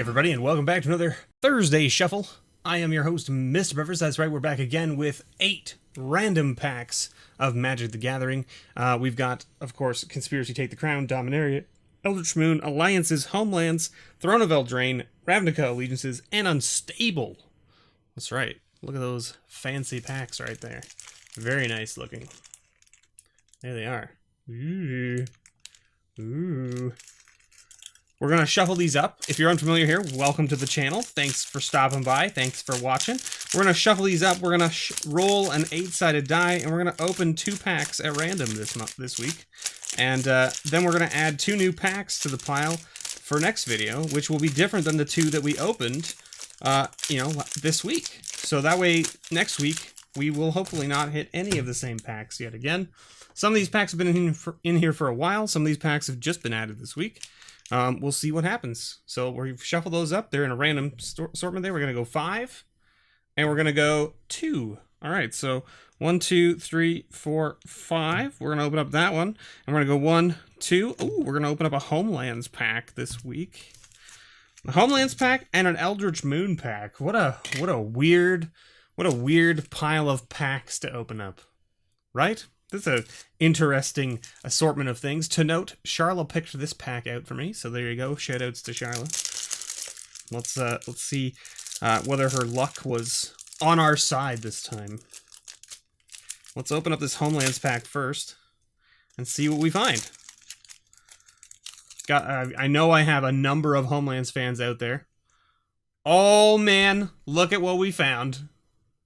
everybody, and welcome back to another Thursday Shuffle. I am your host, MrBevers. That's right, we're back again with 8 random packs of Magic the Gathering. We've got, of course, Conspiracy Take the Crown, Dominaria, Eldritch Moon, Alliances, Homelands, Throne of Eldraine, Ravnica Allegiances, and Unstable. That's right. Look at those fancy packs right there. Very nice looking. There they are. Ooh. Ooh. We're going to shuffle these up. If you're unfamiliar here, welcome to the channel. Thanks for stopping by. Thanks for watching. We're going to shuffle these up. We're going to roll an 8-sided die, and we're going to open 2 packs at random this week. And then we're going to add 2 new packs to the pile for next video, which will be different than the 2 that we opened, this week. So that way, next week, we will hopefully not hit any of the same packs yet again. Some of these packs have been in here for a while. Some of these packs have just been added this week. We'll see what happens. So we've shuffled those up. They're in a random assortment there. We're going to go 5. And we're going to go 2. All right, so 1, 2, 3, 4, 5. We're going to open up that one. And we're going to go 1, 2. Ooh, we're going to open up a Homelands pack this week. A Homelands pack and an Eldritch Moon pack. What a weird pile of packs to open up. Right? This is an interesting assortment of things. To note, Charla picked this pack out for me, so there you go. Shoutouts to Charla. Let's see whether her luck was on our side this time. Let's open up this Homelands pack first and see what we find. I know I have a number of Homelands fans out there. Oh man, look at what we found.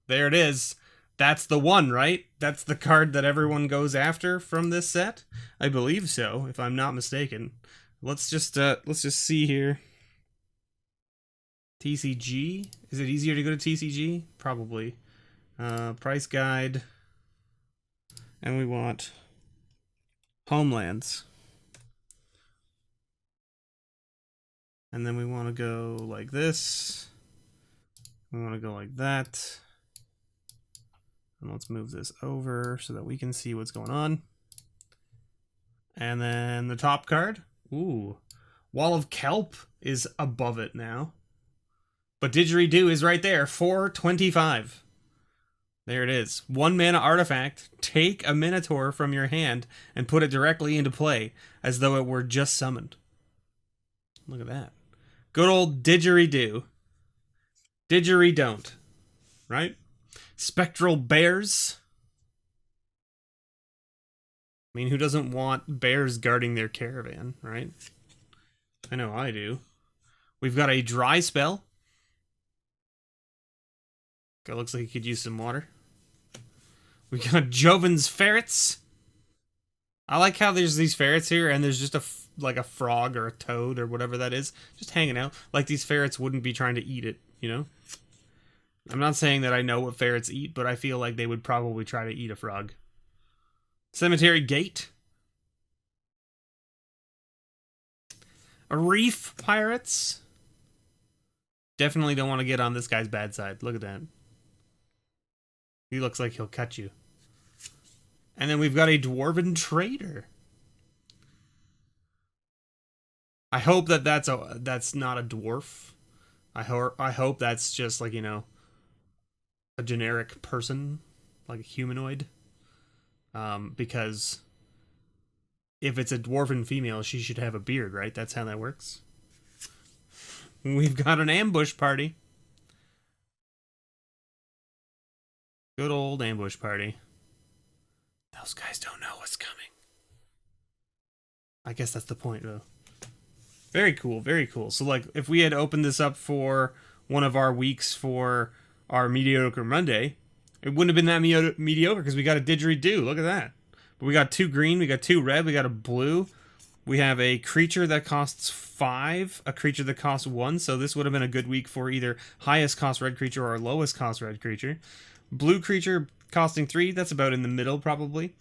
There it is. That's the one, right? That's the card that everyone goes after from this set? I believe so, if I'm not mistaken. Let's just see here. TCG? Is it easier to go to TCG? Probably. Price guide. And we want Homelands. And then we want to go like this. We want to go like that. And let's move this over so that we can see what's going on. And then the top card. Ooh. Wall of Kelp is above it now. But Didgeridoo is right there. 425. There it is. 1 mana artifact. Take a Minotaur from your hand and put it directly into play as though it were just summoned. Look at that. Good old Didgeridoo. Didgeridoo. Right? Spectral Bears. I mean, who doesn't want bears guarding their caravan, right? I know I do. We've got a dry spell. Guy looks like he could use some water. We got Joven's Ferrets. I like how there's these ferrets here and there's just like a frog or a toad or whatever that is just hanging out. Like these ferrets wouldn't be trying to eat it, you know? I'm not saying that I know what ferrets eat, but I feel like they would probably try to eat a frog. Cemetery Gate. A Reef Pirates. Definitely don't want to get on this guy's bad side. Look at that. He looks like he'll cut you. And then we've got a Dwarven Trader. I hope that that's not a dwarf. I hope that's just like, you know, a generic person, like a humanoid, because if it's a dwarven female, she should have a beard, right? That's how that works. We've got an Ambush Party. Good old Ambush Party. Those guys don't know what's coming. I guess that's the point, though. Very cool, very cool. So, like, if we had opened this up for one of our weeks for our Mediocre Monday, it wouldn't have been that mediocre because we got a Didgeridoo. Look at that. But we got 2 green, we got 2 red, we got a blue. We have a creature that costs 5, a creature that costs 1. So this would have been a good week for either highest cost red creature or lowest cost red creature. Blue creature costing 3, that's about in the middle probably.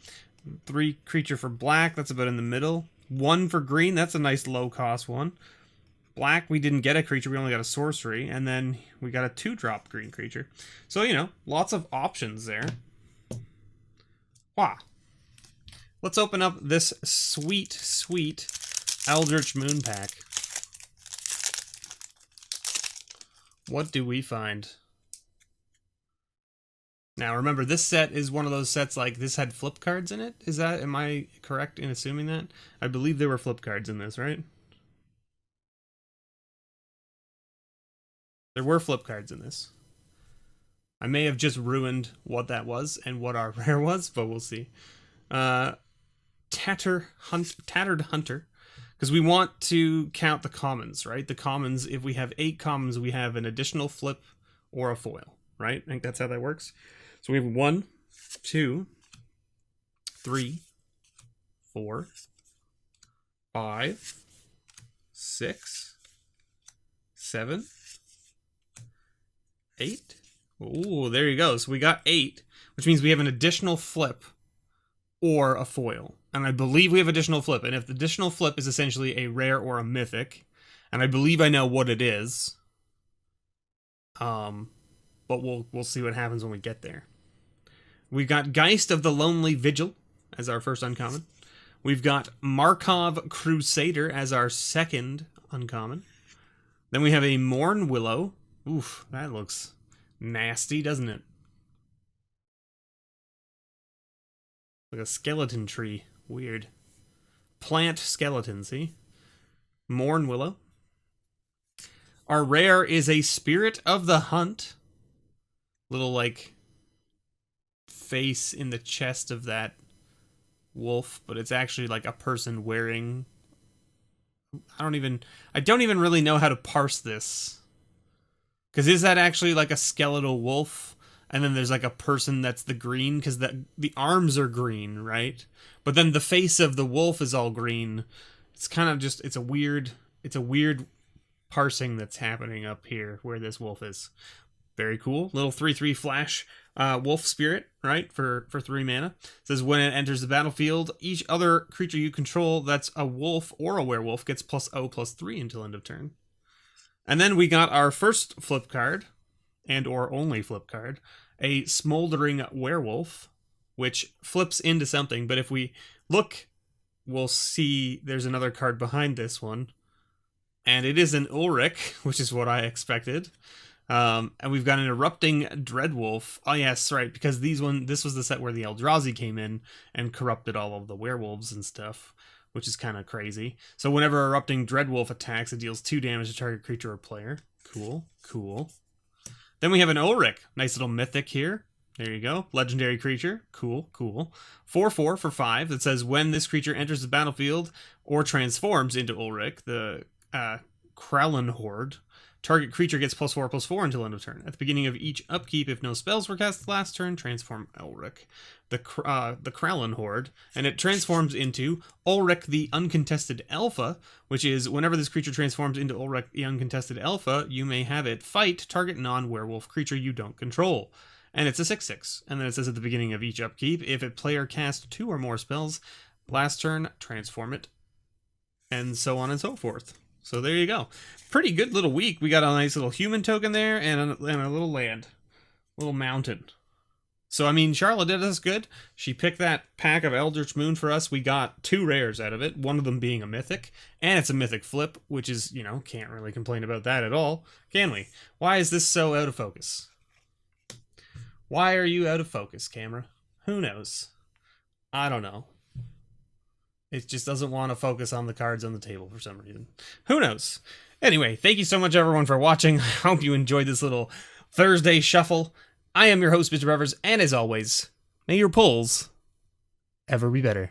3 creature for black, that's about in the middle. 1 for green, that's a nice low cost one. Black, we didn't get a creature, we only got a sorcery, and then we got a 2-drop green creature. So, you know, lots of options there. Wow. Let's open up this sweet, sweet Eldritch Moon pack. What do we find? Now, remember, this set is one of those sets, like, this had flip cards in it? Am I correct in assuming that? I believe there were flip cards in this, right? There were flip cards in this. I may have just ruined what that was and what our rare was, but we'll see. Tattered Hunter. Because we want to count the commons, right? The commons, if we have 8 commons, we have an additional flip or a foil, right? I think that's how that works. So we have 1, 2, 3, 4, 5, 6, 7, 8. Ooh, there you go. So we got 8, which means we have an additional flip or a foil. And I believe we have additional flip. And if the additional flip is essentially a rare or a mythic, and I believe I know what it is, but we'll see what happens when we get there. We've got Geist of the Lonely Vigil as our first uncommon. We've got Markov Crusader as our second uncommon. Then we have a Morn Willow. Oof, that looks nasty, doesn't it? Like a skeleton tree. Weird. Plant skeleton, see? Morn Willow. Our rare is a Spirit of the Hunt. Little, like, face in the chest of that wolf, but it's actually like a person wearing... I don't even really know how to parse this. Because is that actually like a skeletal wolf? And then there's like a person that's the green, because the arms are green, right? But then the face of the wolf is all green. It's kind of just, it's a weird parsing that's happening up here where this wolf is. Very cool. Little 3/3 flash wolf spirit, right? For 3 mana. It says when it enters the battlefield, each other creature you control that's a wolf or a werewolf gets +0/+3 until end of turn. And then we got our first flip card, and or only flip card, a Smoldering Werewolf, which flips into something, but if we look, we'll see there's another card behind this one, and it is an Ulrich, which is what I expected. And we've got an Erupting Dreadwolf. Oh yes, right, because this was the set where the Eldrazi came in and corrupted all of the werewolves and stuff, which is kind of crazy. So whenever Erupting Dreadwolf attacks, it deals 2 damage to target creature or player. Cool, cool. Then we have an Ulrich. Nice little mythic here. There you go. Legendary creature. Cool, cool. 4/4 for 5 that says when this creature enters the battlefield or transforms into Ulrich, the Krallen Horde, target creature gets +4/+4 until end of turn. At the beginning of each upkeep, if no spells were cast last turn, transform Ulrich, the Krallen Horde, and it transforms into Ulrich the Uncontested Alpha, which is whenever this creature transforms into Ulrich the Uncontested Alpha, you may have it fight target non-werewolf creature you don't control. And it's a 6/6. And then it says at the beginning of each upkeep, if a player casts 2 or more spells last turn, transform it, and so on and so forth. So there you go. Pretty good little week. We got a nice little human token there and a little land. Little mountain. So, I mean, Charlotte did us good. She picked that pack of Eldritch Moon for us. We got 2 rares out of it, one of them being a mythic. And it's a mythic flip, which is, you know, can't really complain about that at all, can we? Why is this so out of focus? Why are you out of focus, camera? Who knows? I don't know. It just doesn't want to focus on the cards on the table for some reason. Who knows? Anyway, thank you so much, everyone, for watching. I hope you enjoyed this little Thursday shuffle. I am your host, MrBevers, and as always, may your pulls ever be better.